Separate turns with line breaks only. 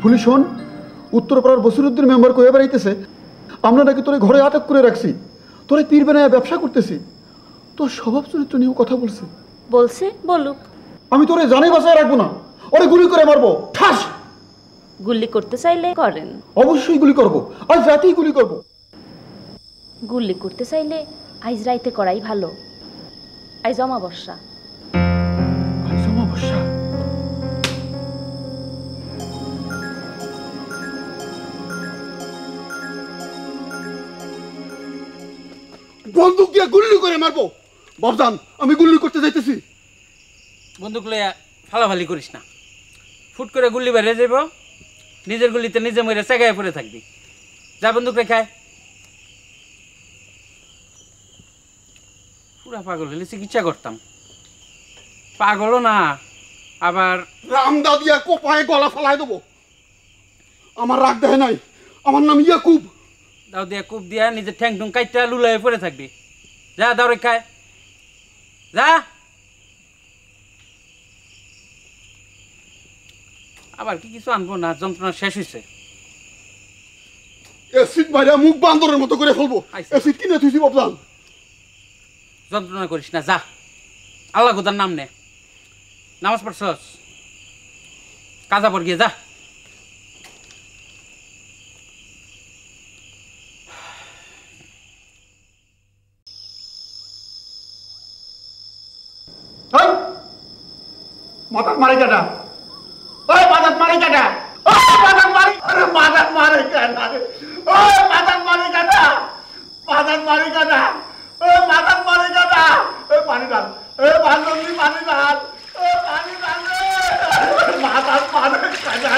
ফুলি শোন, উত্তরপাড়ার বসিরুদ্দিন মেম্বার কয়ে বেড়াইতেছে আমরা নাকি তোরে ঘরে আটক করে রাখছি, তোরে পীর বানায় ব্যবসা করতেছি। তোর স্বভাব চরিত্র নিয়েও কথা বলছে।
বলছে বলুক,
আমি তোরে জানাই বাসায় রাখবো না, ওরে গুলি করে মারবো ঠাস।
গুলি করতে চাইলে করেন।
অবশ্যই গুলি করব, আজ রাতেই গুলি করব।
গুলি করতে চাইলে আইজ রাইতে করাই ভালো। আইজ অমাবস্যা।
আজ অমাবস্যা? বন্দুক দিয়ে গুলি করে মারবো। বাবজান, আমি গুলি করতে যাইতেছি।
বন্দুক লইয়া ফালাফালি করিস না, ফুট করে গুলি বেরিয়ে যাব, নিজের গুলিতে নিজে মরে চেগায় পড়ে থাকবি। যা বন্দুক রেখায়। পুরা পাগল হলে চিকিৎসা করতাম, পাগলও না আবার
রামদা দিয়া কোপায় গলা ফালাই দেবো। আমার রাগ দেয় নাই, আমার নাম ইয়াকুব।
দাও দিয়া কূপ দিয়া নিজের ঠ্যাং টুং কাইটা লুলায় পড়ে থাকবি। যা দাও রেখায়, যা। আবার কি কিছু আনবো না, যন্ত্রণা শেষ হয়েছে।
এসিড মারিয়া মুখ বান্দরের মতো করে ফেলবো। এসিড কিনে তুই বাবজান।
যন্ত্রণা করিস না, যা। আল্লাহ খোদার নাম নে, নামাজ পড়ছস, কাজা পর গিয়ে যা।
মাথার মারে কাটা, ওই মাথার মারে কাটা, ওই মাথার মারে, আরে মাথার মারে কাটা, ওই মাথার মারে কাটা, মাথার মারে কাটা, ওই মাথার মারে কাটা, ওই পানি ডাল, ওই বান্ধবী পানি ডাল, ওই পানি ডাল, মাথার মারে কাটা,